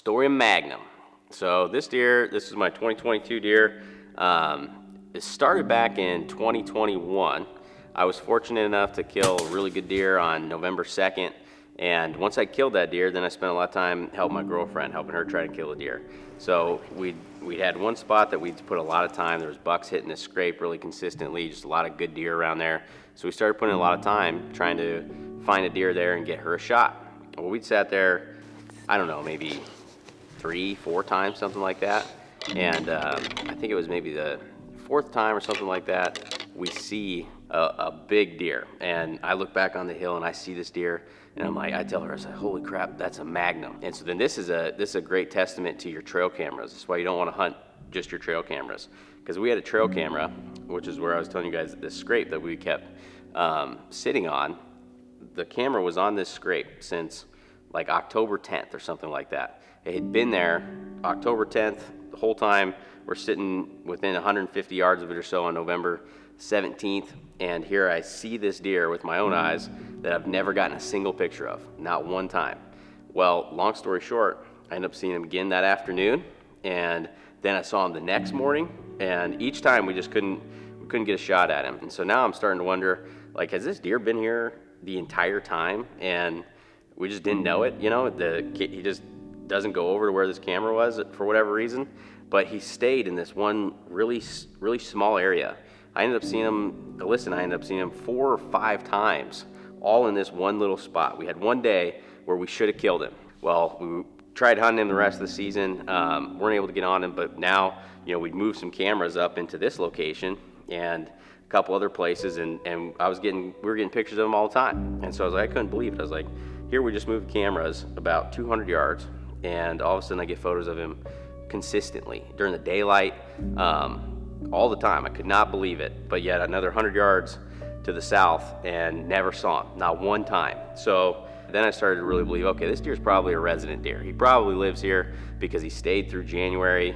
Story of Magnum. So this is my 2022 deer. It started back in 2021. I was fortunate enough to kill a really good deer on November 2nd. And once I killed that deer, then I spent a lot of time helping my girlfriend, helping her try to kill a deer. So we had one spot that we'd put a lot of time. There was bucks hitting the scrape really consistently, just a lot of good deer around there. So we started putting a lot of time trying to find a deer there and get her a shot. Well, we'd sat there, I don't know, maybe 3-4 times, something like that. And I think it was maybe the 4th time or something like that, we see a big deer. And I look back on the hill and I see this deer, and I'm like, I tell her, I said, holy crap, that's a Magnum. And so then this is a great testament to your trail cameras. That's why you don't want to hunt just your trail cameras. Because we had a trail camera, which is where I was telling you guys this scrape that we kept sitting on. The camera was on this scrape since like October 10th or something like that. It had been there October 10th the whole time. We're sitting within 150 yards of it or so on November 17th, and here I see this deer with my own eyes that I've never gotten a single picture of, not one time. Well, long story short, I ended up seeing him again that afternoon, and then I saw him the next morning, and each time we just couldn't get a shot at him. And so now I'm starting to wonder, like, has this deer been here the entire time and we just didn't know it? You know, he just doesn't go over to where this camera was for whatever reason, but he stayed in this one really small area. I ended up seeing him 4 or 5 times, all in this one little spot. We had one day where we should have killed him. Well, we tried hunting him the rest of the season, weren't able to get on him, but now, you know, we'd moved some cameras up into this location and a couple other places, and we were getting pictures of him all the time. And so I was like, I couldn't believe it. I was like, here we just moved cameras about 200 yards, and all of a sudden I get photos of him consistently during the daylight, all the time. I could not believe it. But yet another 100 yards to the south and never saw him, not one time. So then I started to really believe, okay, this deer's probably a resident deer. He probably lives here because he stayed through January.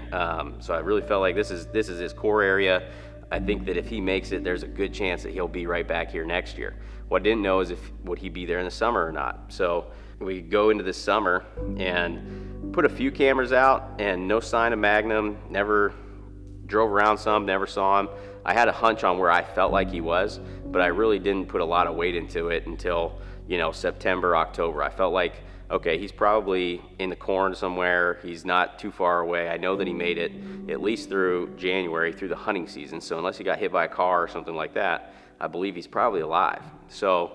So I really felt like this is his core area. I think that if he makes it, there's a good chance that he'll be right back here next year. What I didn't know is would he be there in the summer or not. So we go into this summer and put a few cameras out and no sign of Magnum. Never drove around some, never saw him. I had a hunch on where I felt like he was, but I really didn't put a lot of weight into it until, you know, September, October. I felt like, okay, he's probably in the corn somewhere. He's not too far away. I know that he made it at least through January, through the hunting season. So unless he got hit by a car or something like that, I believe he's probably alive. So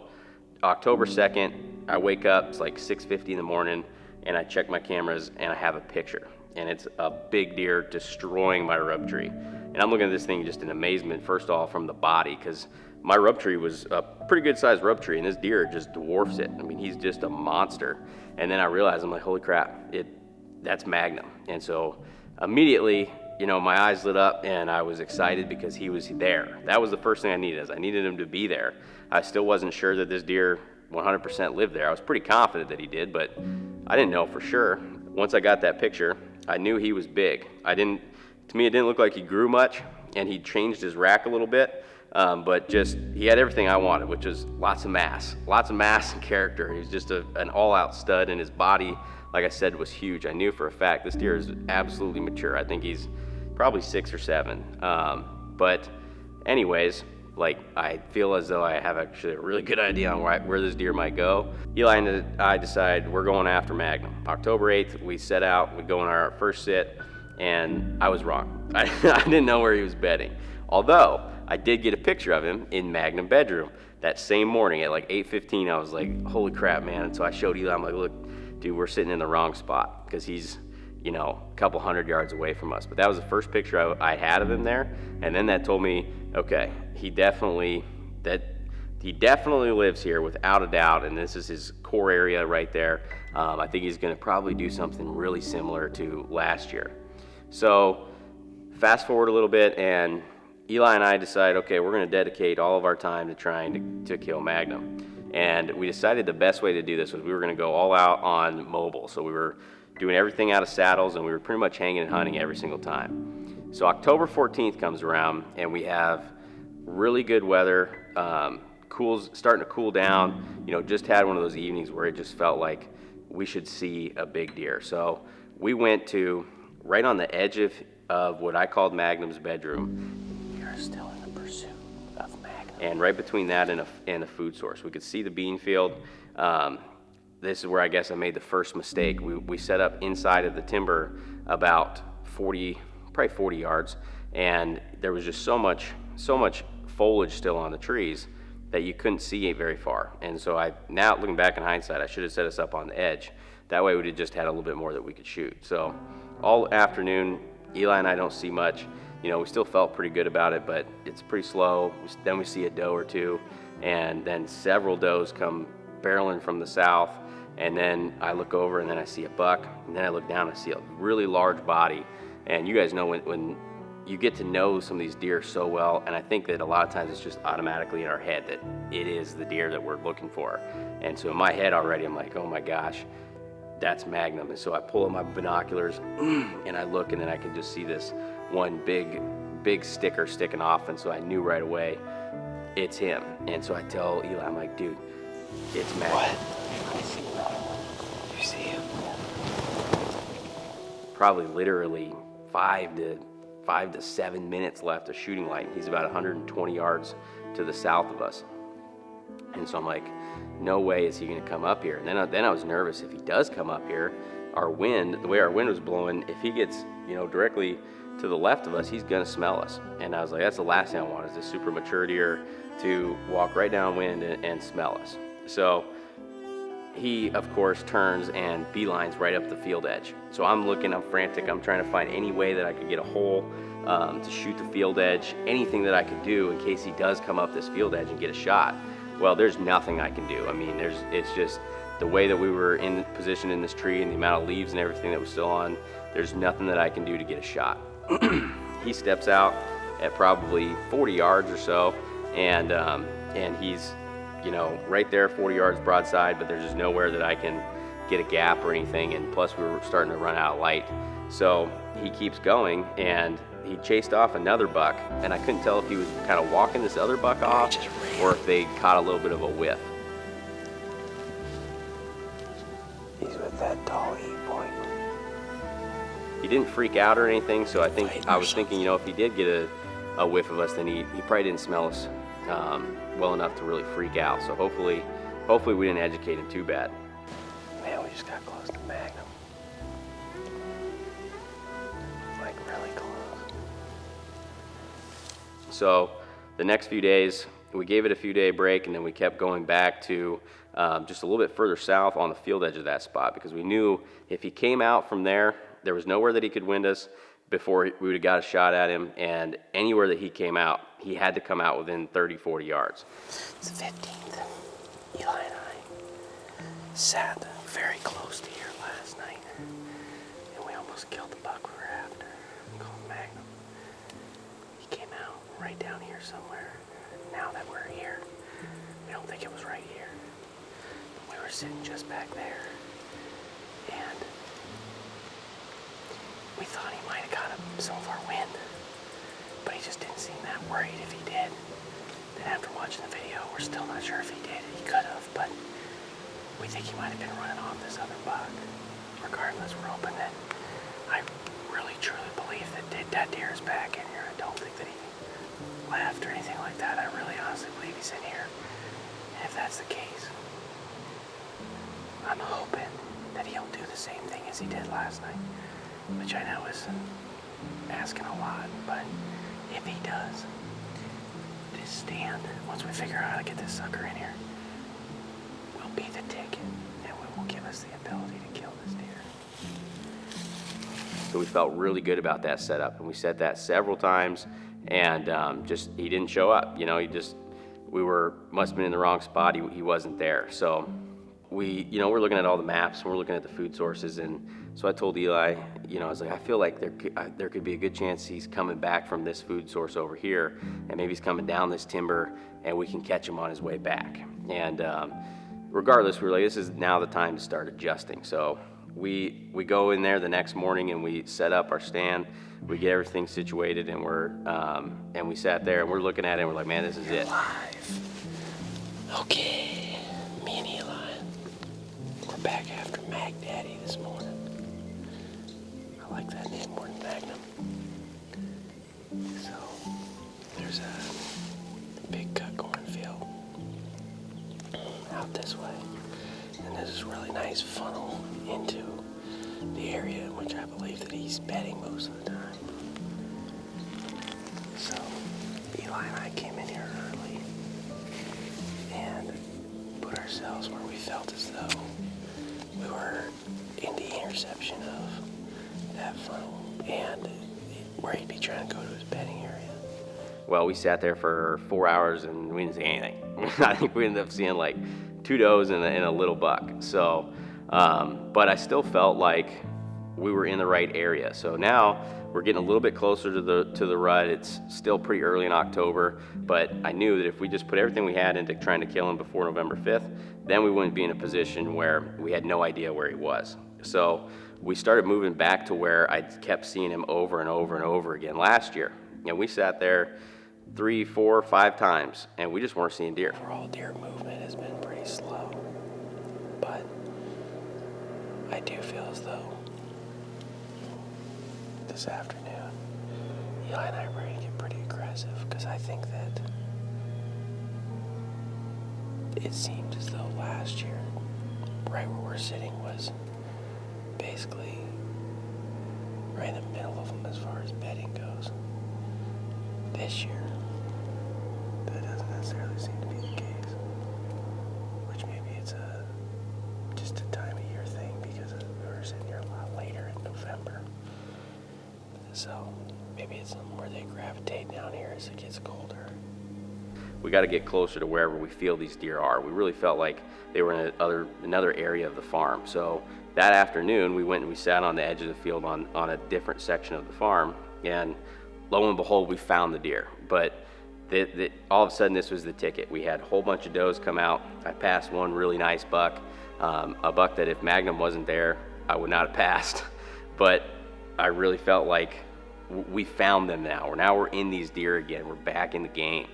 October 2nd, I wake up, it's like 6:50 in the morning, and I check my cameras and I have a picture. And it's a big deer destroying my rub tree. And I'm looking at this thing just in amazement, first of all, from the body, because my rub tree was a pretty good sized rub tree, and this deer just dwarfs it. I mean, he's just a monster. And then I realized, I'm like, holy crap, that's Magnum. And so immediately, you know, my eyes lit up and I was excited because he was there. That was the first thing I needed, I needed him to be there. I still wasn't sure that this deer 100% lived there. I was pretty confident that he did, but I didn't know for sure. Once I got that picture, I knew he was big. To me, it didn't look like he grew much, and he changed his rack a little bit, but just, he had everything I wanted, which was lots of mass and character. He was just an all-out stud, and his body, like I said, was huge. I knew for a fact this deer is absolutely mature. I think he's probably 6 or 7. But anyways, like, I feel as though I have actually a really good idea on where this deer might go. Eli and I decided we're going after Magnum. October 8th, we set out, we go on our first sit, and I was wrong. I didn't know where he was bedding. Although, I did get a picture of him in Magnum bedroom that same morning at like 8:15. I was like, holy crap, man. And so I showed Eli, I'm like, look, dude, we're sitting in the wrong spot, because he's, you know, a couple 100 yards away from us. But that was the first picture I had of him there. And then that told me, okay, he definitely lives here without a doubt, and this is his core area right there. I think he's going to probably do something really similar to last year. So fast forward a little bit, and Eli and I decide, okay, we're going to dedicate all of our time to trying to kill Magnum. And we decided the best way to do this was we were going to go all out on mobile. So we were doing everything out of saddles, and we were pretty much hanging and hunting every single time. So October 14th comes around, and we have really good weather, starting to cool down. You know, just had one of those evenings where it just felt like we should see a big deer. So we went to right on the edge of what I called Magnum's bedroom. We are still in the pursuit of Magnum. And right between that and a food source, we could see the bean field. This is where I guess I made the first mistake. We set up inside of the timber about probably 40 yards, and there was just so much foliage still on the trees that you couldn't see it very far. And so now looking back in hindsight, I should have set us up on the edge. That way we'd have just had a little bit more that we could shoot. So all afternoon, Eli and I don't see much. You know, we still felt pretty good about it, but it's pretty slow. Then we see a doe or two, and then several does come barreling from the south. And then I look over and then I see a buck, and then I look down and I see a really large body. And you guys know when you get to know some of these deer so well, and I think that a lot of times it's just automatically in our head that it is the deer that we're looking for. And so in my head already, I'm like, oh my gosh, that's Magnum. And so I pull up my binoculars and I look, and then I can just see this one big sticker sticking off. And so I knew right away it's him. And so I tell Eli, I'm like, dude, it's Magnum. What? I see him. You see him? Probably literally 5 to 7 minutes left of shooting light. He's about 120 yards to the south of us. And so I'm like, no way is he gonna come up here. And then I was nervous, if he does come up here, our wind, the way our wind was blowing, if he gets, directly to the left of us, he's gonna smell us. And I was like, that's the last thing I want, is this super mature deer to walk right downwind and smell us. So he, of course, turns and beelines right up the field edge. So I'm looking, I'm frantic, I'm trying to find any way that I could get a hole to shoot the field edge, anything that I could do in case he does come up this field edge and get a shot. Well, there's nothing I can do. I mean, it's just the way that we were in position in this tree and the amount of leaves and everything that was still on, there's nothing that I can do to get a shot. He steps out at probably 40 yards or so, and he's, right there, 40 yards broadside, but there's just nowhere that I can get a gap or anything, and plus we were starting to run out of light. So he keeps going, and he chased off another buck, and I couldn't tell if he was kind of walking this other buck off or if they caught a little bit of a whiff. He's with that tall E-point. He didn't freak out or anything, so I was thinking, if he did get a whiff of us, then he probably didn't smell us well enough to really freak out. So hopefully we didn't educate him too bad. Man, we just got close to Magnum. Like really close. So the next few days, we gave it a few day break, and then we kept going back to just a little bit further south on the field edge of that spot, because we knew if he came out from there, there was nowhere that he could wind us before we would have got a shot at him, and anywhere that he came out, he had to come out within 30, 40 yards. It's the 15th. Eli and I sat very close to here last night, and we almost killed the buck we were after, called Magnum. He came out right down here somewhere. Now that we're here, we don't think it was right here. But we were sitting just back there, and we thought he might have got some of our wind, but he just didn't seem that worried if he did. Then after watching the video, we're still not sure if he did. He could have, but we think he might have been running off this other buck. Regardless, we're hoping that, I really truly believe that deer is back in here. I don't think that he left or anything like that. I really honestly believe he's in here. And if that's the case, I'm hoping that he'll do the same thing as he did last night, which I know is asking a lot, but if he does, this stand, once we figure out how to get this sucker in here, will be the ticket, and it will give us the ability to kill this deer. So we felt really good about that setup, and we said that several times, and just he didn't show up. Must have been in the wrong spot. He wasn't there. So we're looking at all the maps, and we're looking at the food sources, and so I told Eli, I was like, I feel like there could be a good chance he's coming back from this food source over here, and maybe he's coming down this timber, and we can catch him on his way back. And regardless, we were like, this is now the time to start adjusting. So we go in there the next morning, and we set up our stand. We get everything situated, and we sat there, and we're looking at it, and we're like, man, this is it. Live. Okay, me and Eli, we're back after Mag Daddy this morning. I like that name more than Magnum. So there's a big cut cornfield out this way, and there's this really nice funnel into the area in which I believe that he's bedding most of the time. So Eli and I came in here early and put ourselves where we felt as though we were in the interception of that funnel and where he'd be trying to go to his bedding area. Well, we sat there for 4 hours and we didn't see anything. I think we ended up seeing like 2 does and a little buck. So, but I still felt like we were in the right area. So now we're getting a little bit closer to the rut. It's still pretty early in October, but I knew that if we just put everything we had into trying to kill him before November 5th, then we wouldn't be in a position where we had no idea where he was. So we started moving back to where I kept seeing him over and over and over again last year. And we sat there 3, 4, 5 times, and we just weren't seeing deer. Overall, deer movement has been pretty slow, but I do feel as though this afternoon, Eli and I are ready to get pretty aggressive, because I think that it seemed as though last year, right where we're sitting, was basically right in the middle of them as far as bedding goes. This year, that doesn't necessarily seem to be the case, which maybe it's just a time of year thing, because we were sitting here a lot later in November. So maybe it's something where they gravitate down here as it gets colder. We got to get closer to wherever we feel these deer are. We really felt like they were in another area of the farm. So that afternoon, we went and we sat on the edge of the field on a different section of the farm, and lo and behold, we found the deer. But all of a sudden, this was the ticket. We had a whole bunch of does come out. I passed one really nice buck, a buck that if Magnum wasn't there, I would not have passed. But I really felt like we found them now. Now we're in these deer again. We're back in the game.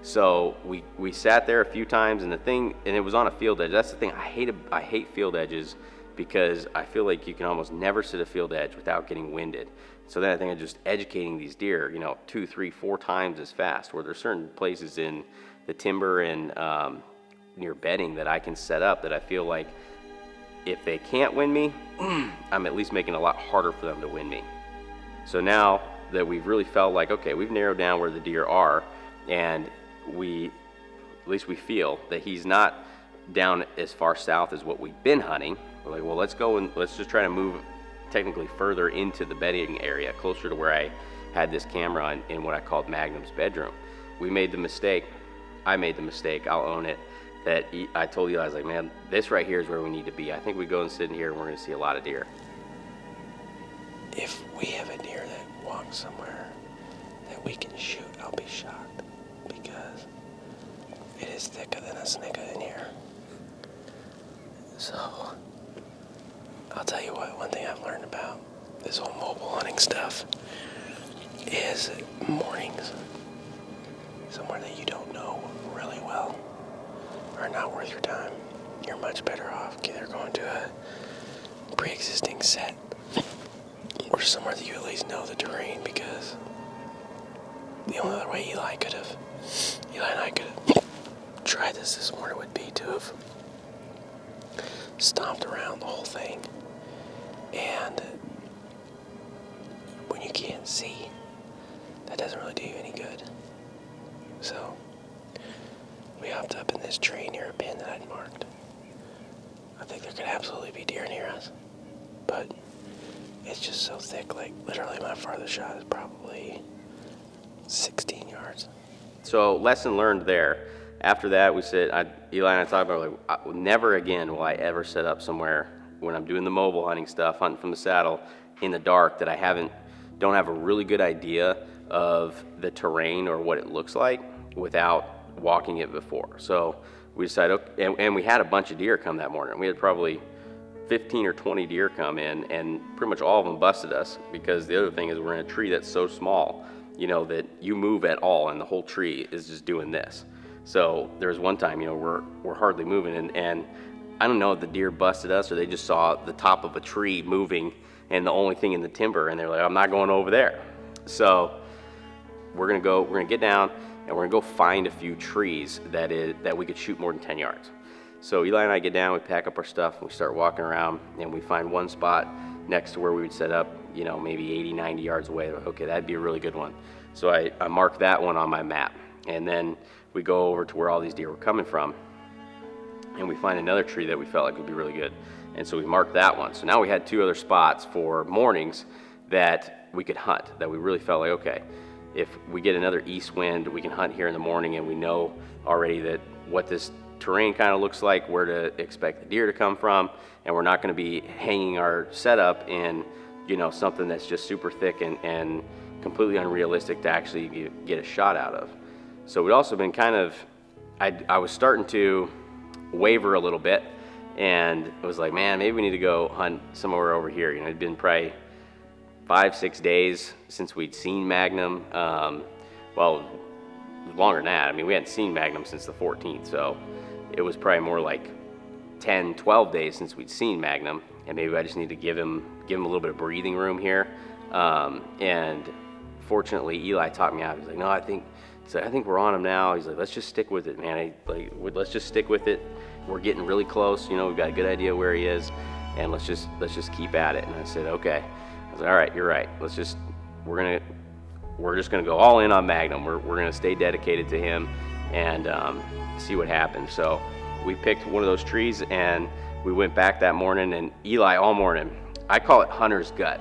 So we sat there a few times, and it was on a field edge. That's the thing. I hate field edges, because I feel like you can almost never sit a field edge without getting winded. So then I think I'm just educating these deer, 2, 3, 4 times as fast, where there's certain places in the timber and near bedding that I can set up that I feel like if they can't win me, I'm at least making it a lot harder for them to win me. So now that we've really felt like, okay, we've narrowed down where the deer are, and at least we feel that he's not down as far south as what we've been hunting. We're like, well, let's go and let's just try to move technically further into the bedding area, closer to where I had this camera in what I called Magnum's bedroom. I made the mistake, I'll own it, that I told Eli, I was like, man, this right here is where we need to be. I think we go and sit in here and we're going to see a lot of deer. If we have a deer that walks somewhere that we can shoot, I'll be shocked, because it is thicker than a snicker in here. So I'll tell you what, one thing I've learned about this whole mobile hunting stuff is mornings, somewhere that you don't know really well, are not worth your time. You're much better off either going to a pre-existing set or somewhere that you at least know the terrain, because the only other way Eli and I could have tried this morning would be to have stomped around the whole thing, and when you can't see, that doesn't really do you any good. So we hopped up in this tree near a pin that I'd marked. I think there could absolutely be deer near us, but it's just so thick. Like literally my farthest shot is probably 16 yards. So lesson learned there. After that, we said, Eli and I talked about, like, never again will I ever set up somewhere when I'm doing the mobile hunting stuff, hunting from the saddle, in the dark, that I don't have a really good idea of the terrain or what it looks like without walking it before. So we decided, okay, and we had a bunch of deer come that morning. We had probably 15 or 20 deer come in, and pretty much all of them busted us, because the other thing is we're in a tree that's so small, that you move at all and the whole tree is just doing this. So there was one time, we're hardly moving, and I don't know if the deer busted us or they just saw the top of a tree moving and the only thing in the timber, and they're like, I'm not going over there. So we're gonna get down, and we're gonna go find a few trees that we could shoot more than 10 yards. So Eli and I get down, we pack up our stuff, and we start walking around, and we find one spot next to where we would set up, you know, maybe 80, 90 yards away. Okay, that'd be a really good one. So I mark that one on my map, and then we go over to where all these deer were coming from, and we find another tree that we felt like would be really good. And so we marked that one. So now we had 2 other spots for mornings that we could hunt, that we really felt like, okay, if we get another east wind, we can hunt here in the morning, and we know already that what this terrain kind of looks like, where to expect the deer to come from, and we're not going to be hanging our setup in, you know, something that's just super thick and completely unrealistic to actually get a shot out of. So we'd also been kind of, I was starting to waver a little bit, and I was like, man, maybe we need to go hunt somewhere over here. You know, it'd been probably 5-6 days since we'd seen Magnum. Well, longer than that. I mean, we hadn't seen Magnum since the 14th, so it was probably more like 10-12 days since we'd seen Magnum, and maybe I just need to give him a little bit of breathing room here. And fortunately, Eli talked me out. He's like, no, I think we're on him now. He's like, let's just stick with it, man. Let's just stick with it. We're getting really close. You know, we've got a good idea where he is, and let's just keep at it. And I said, okay. I was like, all right, you're right. We're just gonna go all in on Magnum. We're gonna stay dedicated to him and see what happens. So we picked one of those trees, and we went back that morning, and Eli all morning, I call it hunter's gut,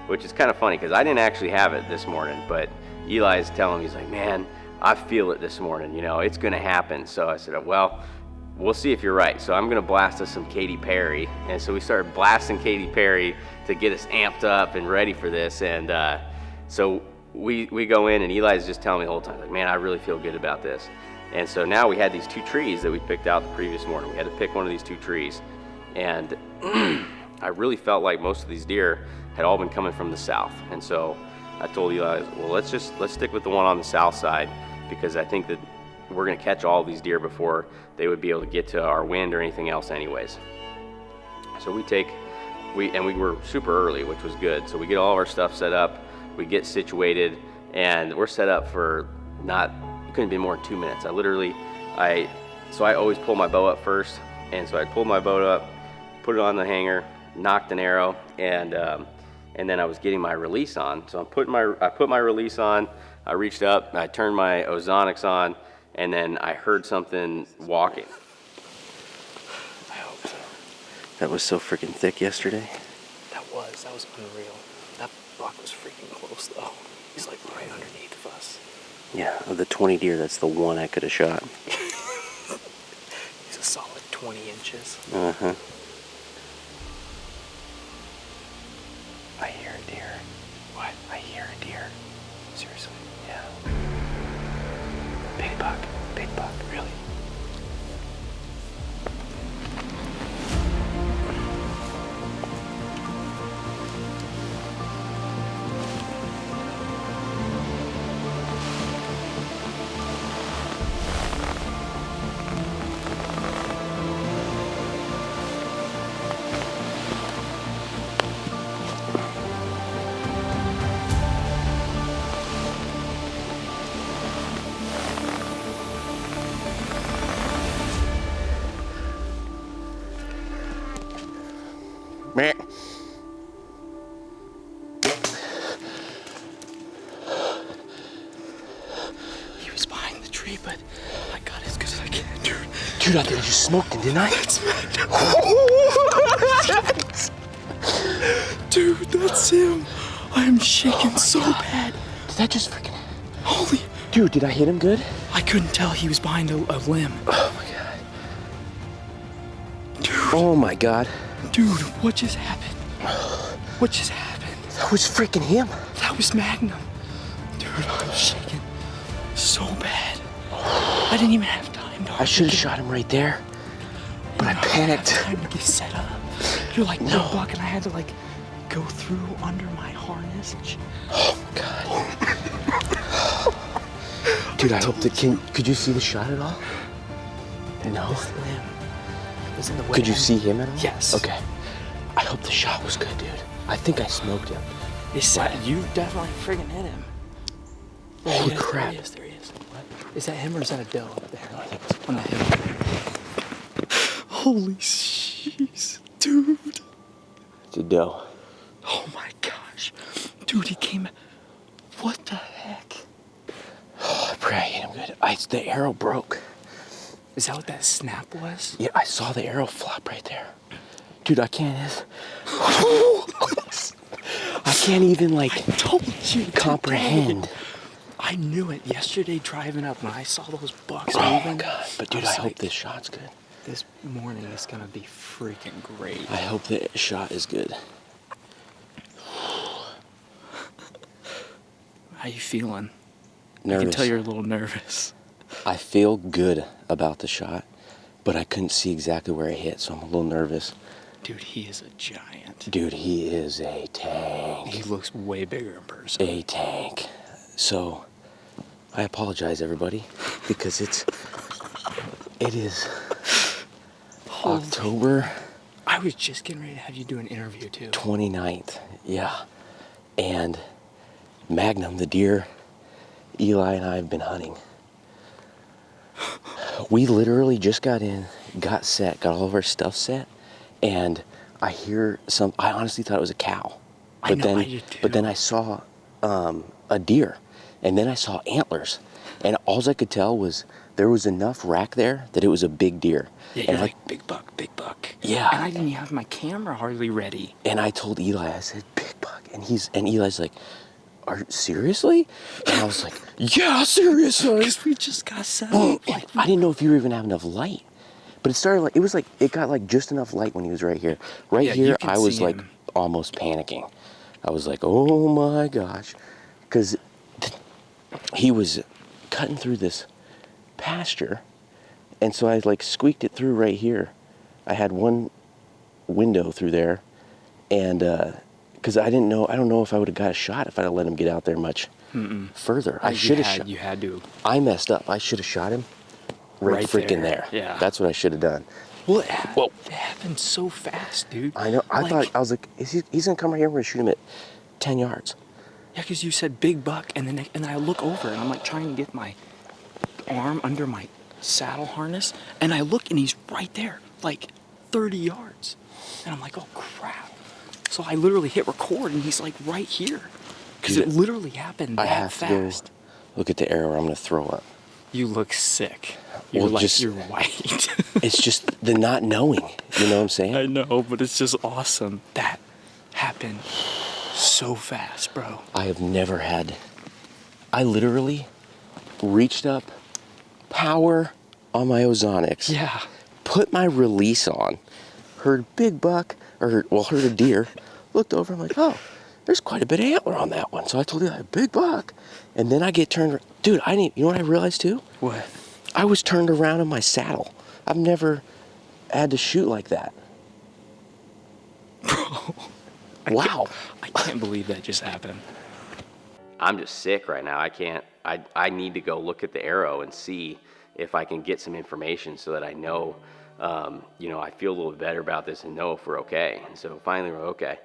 which is kind of funny because I didn't actually have it this morning, but Eli's telling me, he's like, man, I feel it this morning, you know, it's gonna happen. So I said, well, we'll see if you're right. So I'm gonna blast us some Katy Perry. And so we started blasting Katy Perry to get us amped up and ready for this. And so we go in, and Eli's just telling me the whole time, like, man, I really feel good about this. And so now we had these 2 trees that we picked out the previous morning. We had to pick one of these 2 trees. And I really felt like most of these deer had all been coming from the south. And so I told Eli, well, let's stick with the one on the south side, because I think that we're gonna catch all of these deer before they would be able to get to our wind or anything else anyways. So we were super early, which was good. So we get all of our stuff set up, we get situated, and we're set up for couldn't be more than 2 minutes. I always pull my bow up first, and so I pulled my bow up, put it on the hanger, knocked an arrow, and then I was getting my release on. So I put my release on, I reached up, I turned my ozonics on, and then I heard something walking. I hope so. That was so freaking thick yesterday. That was unreal. That buck was freaking close though. He's like right underneath of us. Yeah, of the 20 deer, that's the one I could have shot. He's a solid 20 inches. Uh-huh. I hear a deer. What? I hear a deer. Seriously? Yeah. Big buck, really. Meh. He was behind the tree, but I got as good as I can, dude. Dude, I think I just smoked him, didn't I? Dude, that's him. I am shaking so bad. Did that just freaking... Holy... Dude, did I hit him good? I couldn't tell he was behind a limb. Oh my god. Dude. Oh my god. Dude, what just happened? What just happened? That was freaking him. That was Magnum. Dude, I'm shaking so bad. I didn't even have time, dog. I should have shot him right there, but I panicked. I had time to get set up. You're like, no, buck, and I had to like go through under my harness. Oh my god. Dude, I hope that could you see the shot at all? No. This limb was in the way. Could you see him at all? Yes. Okay. I hope the shot was good, dude. I think I smoked him. You definitely friggin' hit him. Holy crap. There he is. What? Is that him or is that a doe up there? I think it's on the hill. Holy jeez, dude. a doe. Oh my gosh. Dude, he came. What the heck? Oh, I pray I hit him good. The arrow broke. Is that what that snap was? Yeah, I saw the arrow flop right there. Dude, I can't. I can't even I told you. comprehend. I knew it. Yesterday driving up when I saw those bucks Oh moving. my god. But dude, I I was hope like, this shot's good. this morning is gonna be freaking great. I hope the shot is good. How you feeling? Nervous. I can tell you're a little nervous. I feel good about the shot, but I couldn't see exactly where it hit, so I'm a little nervous. Dude, he is a giant. Dude, he is a tank. He looks way bigger in person. A tank. So, I apologize, everybody, because it is October I was just getting ready to have you do an interview too. 29th. Yeah. And Magnum, the deer Eli and I have been hunting. We literally just got in, got set, got all of our stuff set, and I hear I honestly thought it was a cow. But I know, I did too. But then I saw a deer, and then I saw antlers, and all I could tell was there was enough rack there that it was a big deer. Yeah, and you're like, big buck, big buck. Yeah. And I didn't even have my camera hardly ready. And I told Eli, I said, big buck. And Eli's like, seriously? And I was like, yeah, seriously. Because we just got set up. I didn't know if you even have enough light. But it got just enough light when he was right here. Right Yeah, here, you can I was see like him. almost panicking. I was like, oh my gosh. Because he was cutting through this pasture. And so I squeaked it through right here. I had one window through there. And because I don't know if I would have got a shot if I'd have let him get out there much further. I should have shot. You had to. I messed up. I should have shot him right freaking there. Yeah. That's what I should have done. Well, it happened so fast, dude. I know. I was like, he's gonna come right here. We're gonna shoot him at 10 yards. Yeah, because you said big buck, and I look over and I'm like trying to get my arm under my saddle harness, and I look and he's right there, like 30 yards, and I'm like, oh crap. So I literally hit record and he's like right here, because it literally happened I that have fast. to go look at the arrow. Or I'm gonna throw up. You look sick. Well, You're white. It's just the not knowing. You know what I'm saying? I know, but it's just awesome. That happened so fast, bro. I have never had. I literally reached up, power on my ozonics. Yeah. Put my release on. Heard big buck, heard a deer. Looked over. I'm like, oh, there's quite a bit of antler on that one. So I told you, big buck. And then I get turned. Dude, you know what I realized too? What? I was turned around in my saddle. I've never had to shoot like that. Bro. Wow. I can't believe that just happened. I'm just sick right now. I need to go look at the arrow and see if I can get some information so that I know, I feel a little better about this and know if we're okay. And so finally we're okay,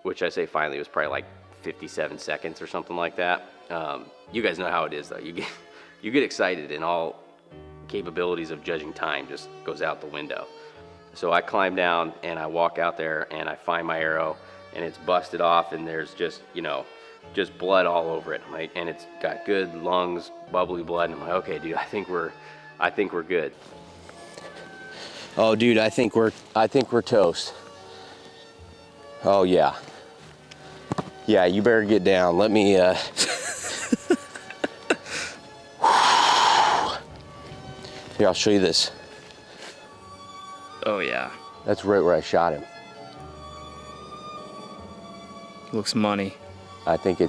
which I say finally was probably like 57 seconds or something like that. You guys know how it is though. You get excited and all capabilities of judging time just goes out the window. So I climb down and I walk out there and I find my arrow and it's busted off and there's just blood all over it. And it's got good lungs, bubbly blood. And I'm like, okay, dude, I think we're good. Oh, dude, I think we're toast. Oh yeah. Yeah, you better get down. Let me. Here, I'll show you this. Oh yeah. That's right where I shot him. Looks money. I think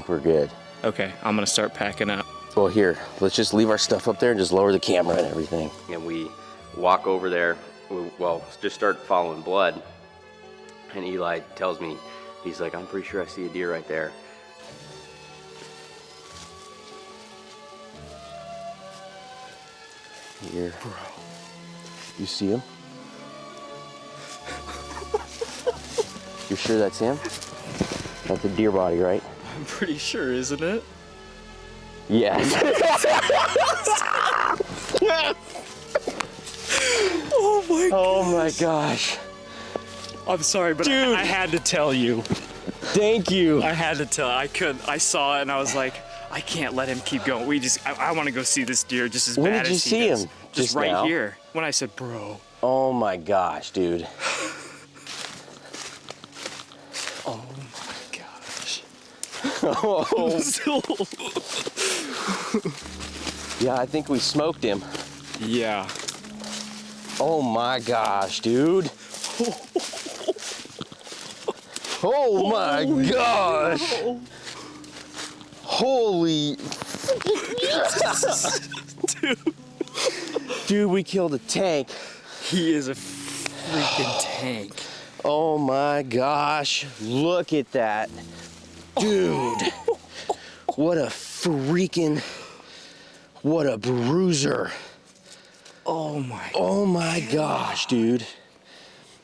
we're good. Okay, I'm gonna start packing up. Well, here, let's just leave our stuff up there and just lower the camera and everything. And we walk over there. Just start following blood. And Eli tells me, he's like, I'm pretty sure I see a deer right there. Here. Bro. You see him? You're sure that's him? That's a deer body, right? I'm pretty sure, isn't it? Yes. Oh my Oh my gosh. I'm sorry, but Dude. I had to tell you. Thank you. I had to tell. I saw it and I was like, I can't let him keep going. I want to go see this deer just as When bad did you as he see does. him? Just right now? here. When I said, bro. Oh my gosh, dude. Oh my gosh. Oh. Yeah, I think we smoked him. Yeah. Oh my gosh, dude. Oh my gosh. Holy. Dude, we killed a tank. He is a freaking tank. Oh my gosh. Look at that. Dude. What a bruiser. Oh my gosh, dude.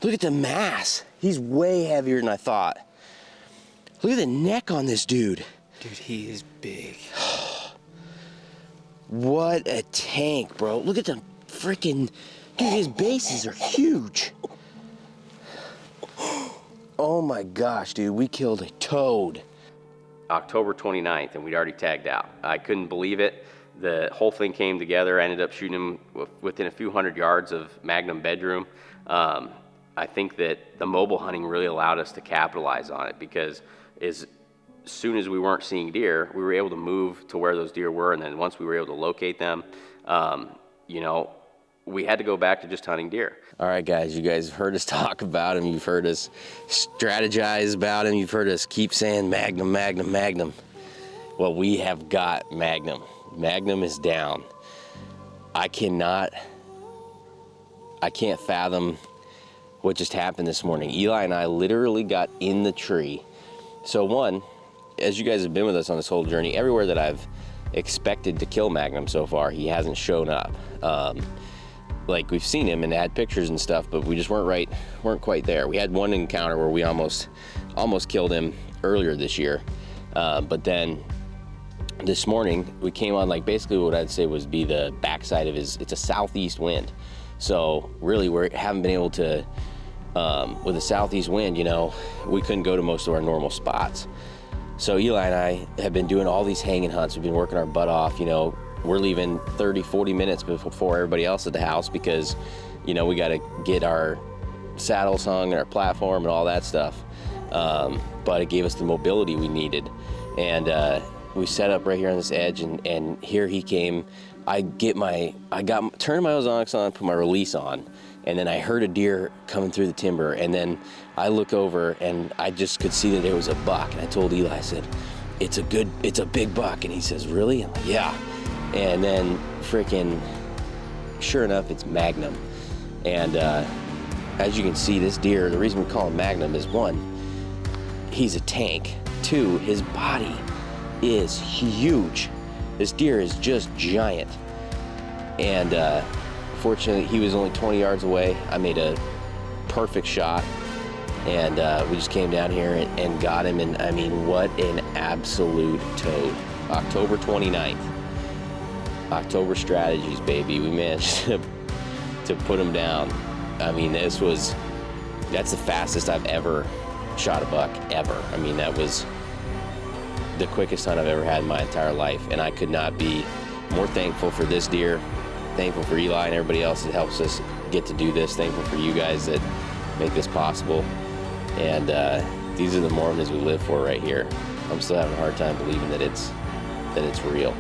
Look at the mass. He's way heavier than I thought. Look at the neck on this dude. Dude, he is big. What a tank, bro. Look at the freaking, dude, his bases are huge. Oh my gosh, dude, we killed a toad. October 29th, and we'd already tagged out. I couldn't believe it. The whole thing came together. I ended up shooting him within a few hundred yards of Magnum bedroom. I think that the mobile hunting really allowed us to capitalize on it, because as soon as we weren't seeing deer, we were able to move to where those deer were, and then once we were able to locate them, you know, we had to go back to just hunting deer. All right, guys, you guys have heard us talk about him. You've heard us strategize about him. You've heard us keep saying Magnum, Magnum, Magnum. Well, we have got Magnum. Magnum is down. I can't fathom what just happened this morning. Eli and I literally got in the tree. So one, as you guys have been with us on this whole journey, everywhere that I've expected to kill Magnum so far, he hasn't shown up. Like, we've seen him and had pictures and stuff, but we just weren't quite there. We had one encounter where we almost killed him earlier this year. But then this morning we came on, like, basically what I'd say was be the backside of it's a southeast wind. So really we haven't been able to, with a southeast wind, you know, we couldn't go to most of our normal spots. So Eli and I have been doing all these hanging hunts. We've been working our butt off, you know. We're leaving 30, 40 minutes before everybody else at the house because, you know, we got to get our saddles hung and our platform and all that stuff. But it gave us the mobility we needed. And we set up right here on this edge, and here he came. Turned my ozonics on, put my release on, and then I heard a deer coming through the timber, and then I look over and I just could see that there was a buck. And I told Eli, I said, it's a big buck. And he says, really? I'm like, yeah. And then freaking, sure enough, it's Magnum. And as you can see, this deer, the reason we call him Magnum is, one, he's a tank. Two, his body is huge. This deer is just giant. And fortunately, he was only 20 yards away. I made a perfect shot. And we just came down here and got him. And I mean, what an absolute toad. October 29th. October strategies, baby. We managed to put him down. I mean, that's the fastest I've ever shot a buck, ever. I mean, that was the quickest hunt I've ever had in my entire life. And I could not be more thankful for this deer, thankful for Eli and everybody else that helps us get to do this, thankful for you guys that make this possible. And these are the Mormons we live for right here. I'm still having a hard time believing that it's real.